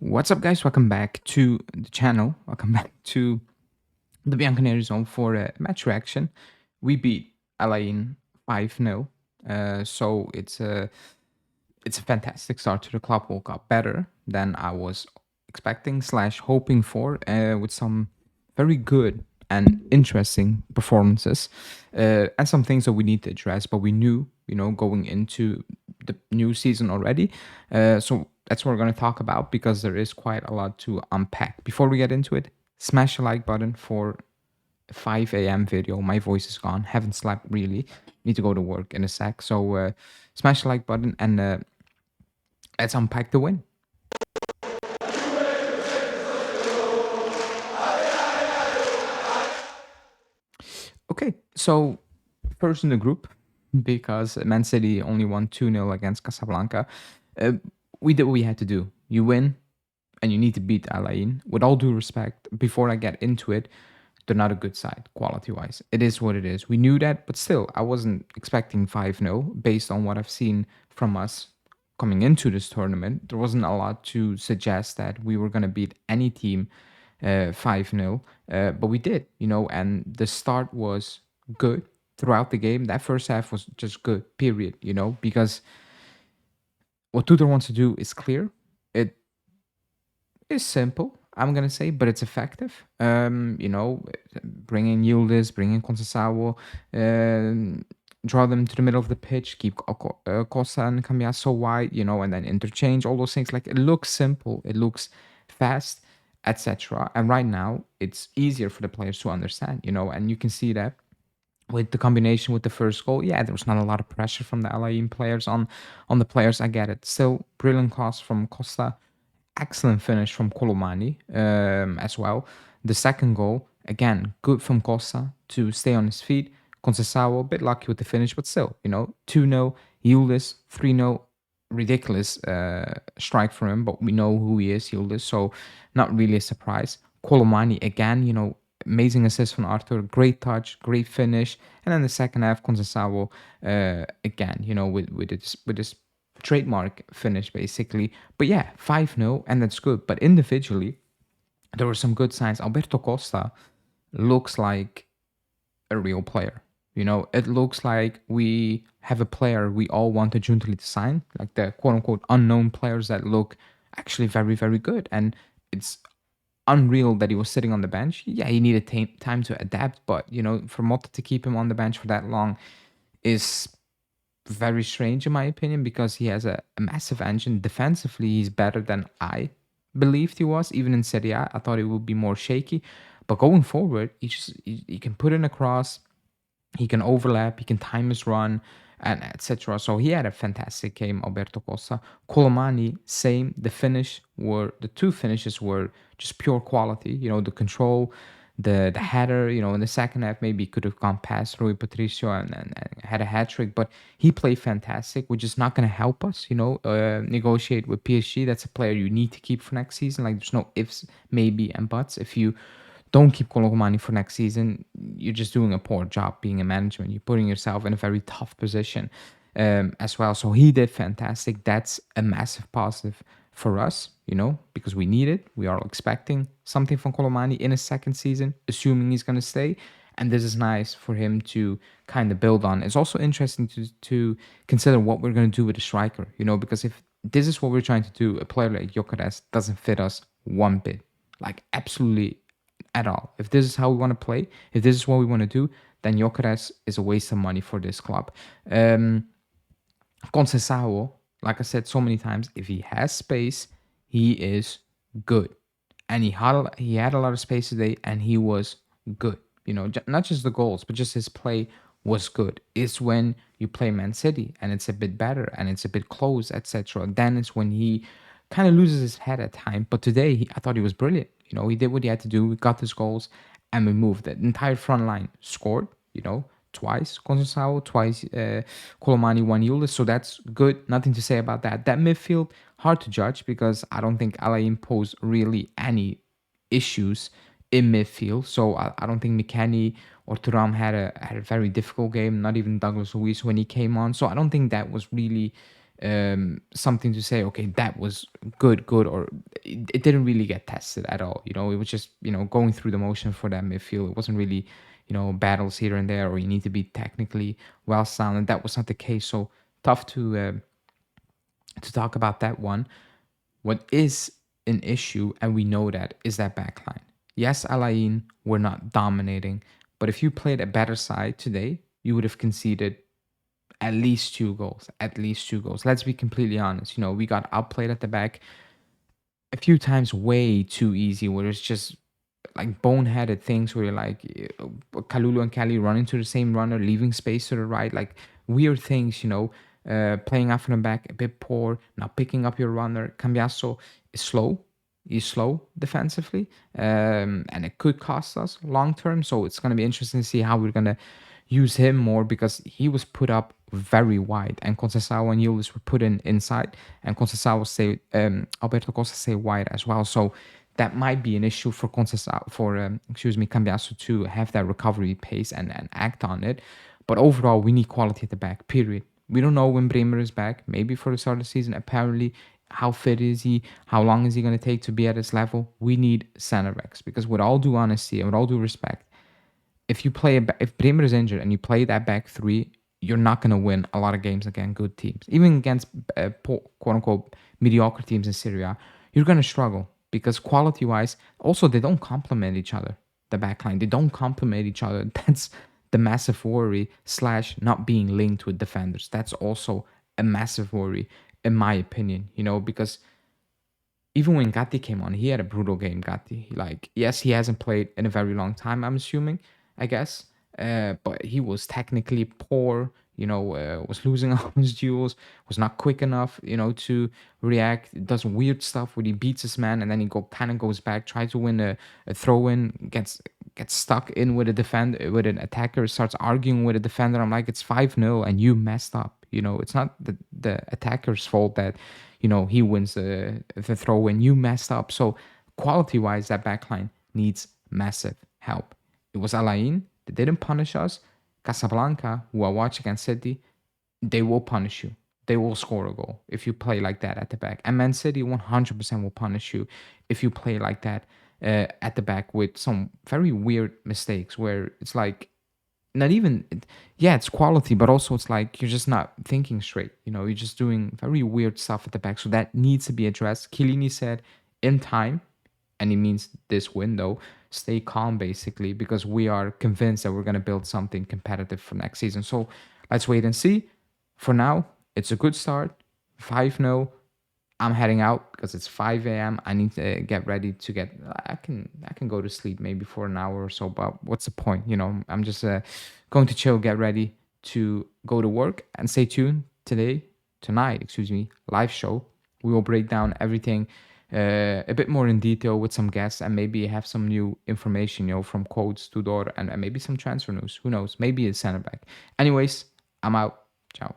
What's up, guys? Welcome back to the channel. Welcome back to the Bianconeri zone for a match reaction. We beat Ain 5-0, so it's a fantastic start to the Club World Cup. Better than I was expecting slash hoping for, with some very good and interesting performances, and some things that we need to address. But we knew, going into the new season already. So that's what we're going to talk about because there is quite a lot to unpack. Before we get into it, smash the like button for 5 a.m. video. My voice is gone. Haven't slept really. Need to go to work in a sec. So smash the like button and let's unpack the win. Okay, so first in the group, because Man City only won 2-0 against Casablanca, we did what we had to do. You win, and you need to beat Al Ain. With all due respect, before I get into it, they're not a good side, quality-wise. It is what it is. We knew that, but still, I wasn't expecting 5-0 based on what I've seen from us coming into this tournament. There wasn't a lot to suggest that we were going to beat any team 5-0, but we did, and the start was good throughout the game. That first half was just good, period, because what Tudor wants to do is clear. It is simple, I'm gonna say, but it's effective. Bring in Yildiz, bring in Conceição, draw them to the middle of the pitch, keep Costa and Cambiasso wide, and then interchange, all those things. Like, it looks simple, it looks fast, etc. And right now, it's easier for the players to understand, and you can see that with the combination with the first goal. Yeah, there was not a lot of pressure from the Alain players on the players. I get it. Still, brilliant cross from Costa. Excellent finish from Colomani as well. The second goal, again, good from Costa to stay on his feet. Conceição, a bit lucky with the finish, but still, 2-0. Yildiz, 3-0. Ridiculous strike for him, but we know who he is, Yildiz, so not really a surprise. Colomani, again, amazing assist from Arthur, great touch, great finish. And then the second half, Conceição, again, with this trademark finish, basically. But yeah, 5-0, and that's good. But individually, there were some good signs. Alberto Costa looks like a real player. It looks like we have a player we all wanted Juntali to sign, like the quote-unquote unknown players that look actually very, very good. And it's unreal that he was sitting on the bench. Yeah, he needed time to adapt, but, for Motta to keep him on the bench for that long is very strange in my opinion, because he has a massive engine. Defensively, he's better than I believed he was. Even in Serie A, I thought it would be more shaky. But going forward, he can put in a cross, he can overlap, he can time his run, and etc. So he had a fantastic game, Alberto Costa. Colomani, same. The two finishes were just pure quality. The control, the header, in the second half, maybe could have gone past Rui Patricio and had a hat trick, but he played fantastic, which is not going to help us, negotiate with PSG. That's a player you need to keep for next season. Like, there's no ifs, maybe, and buts. If you don't keep Colomani for next season, you're just doing a poor job being a management. You're putting yourself in a very tough position as well. So he did fantastic. That's a massive positive for us, because we need it. We are expecting something from Colomani in his second season, assuming he's going to stay. And this is nice for him to kind of build on. It's also interesting to consider what we're going to do with the striker, because if this is what we're trying to do, a player like Gyökeres doesn't fit us one bit, like absolutely at all. If this is how we want to play, if this is what we want to do, then Gyökeres is a waste of money for this club. Conceição, like I said so many times, if he has space, he is good. And he had a lot of space today, and he was good. Not just the goals, but just his play was good. It's when you play Man City and it's a bit better and it's a bit close, etc. Then it's when he kind of loses his head at times. But today, I thought he was brilliant. He did what he had to do. We got his goals, and we moved. The entire front line scored. Twice Conceição, twice Colomani, one Yildiz. So that's good. Nothing to say about that. That midfield, hard to judge because I don't think Alain posed really any issues in midfield. So I don't think McKennie or Thuram had a very difficult game. Not even Douglas Luiz when he came on. So I don't think that was really something to say, okay, that was good, or it didn't really get tested at all. It was just going through the motion for that midfield. It wasn't really battles here and there, or you need to be technically well sound, and that was not the case. So tough to talk about that one. What is an issue, and we know that, is that backline. Yes, Alain were not dominating, but if you played a better side today, you would have conceded at least 2 goals. At least 2 goals. Let's be completely honest. We got outplayed at the back a few times, way too easy, where it's just like boneheaded things where you're like Kalulu and Kali run into the same runner, leaving space to the right, like weird things, playing out from the back, a bit poor, not picking up your runner. Cambiasso is slow. He's slow defensively, and it could cost us long term. So it's going to be interesting to see how we're going to use him more, because he was put up very wide, and Conceição and Yulis were put inside, and Conceição stay Alberto Costa stay wide as well. So that might be an issue for Conceição, Cambiasso to have that recovery pace and act on it. But overall, we need quality at the back. Period. We don't know when Bremer is back. Maybe for the start of the season. Apparently, how fit is he? How long is he going to take to be at his level? We need center backs, because with all due honesty and with all due respect, if Bremer is injured and you play that back three, you're not going to win a lot of games against good teams. Even against quote unquote mediocre teams in Serie A, you're going to struggle, because quality wise, also they don't complement each other. The backline, they don't complement each other. That's the massive worry / not being linked with defenders. That's also a massive worry, in my opinion. Because even when Gatti came on, he had a brutal game. Gatti, yes, he hasn't played in a very long time, I'm assuming, I guess. But he was technically poor, was losing all his duels, was not quick enough, to react. Does weird stuff where he beats his man and then he goes back, tries to win a throw in, gets stuck in with a defender, with an attacker, starts arguing with a defender. I'm like, it's 5-0 and you messed up. It's not the attacker's fault that, he wins the throw in. You messed up. So quality wise, that backline needs massive help. It was Alain. They didn't punish us. Casablanca, who I watch against City, they will punish you. They will score a goal if you play like that at the back. And Man City 100% will punish you if you play like that at the back with some very weird mistakes where it's like, not even, it's quality, but also it's like you're just not thinking straight. You're just doing very weird stuff at the back. So that needs to be addressed. Chiellini said in time, and he means this window, stay calm basically, because we are convinced that we're going to build something competitive for next season. So let's wait and see. For now, it's a good start. 5-0. I'm heading out because it's 5 a.m. I need to get ready to get. I can go to sleep maybe for an hour or so, but what's the point? I'm just going to chill, get ready to go to work, and stay tuned tonight, live show. We will break down everything a bit more in detail with some guests, and maybe have some new information, from Codes, Tudor, and maybe some transfer news. Who knows? Maybe a center back. Anyways, I'm out. Ciao.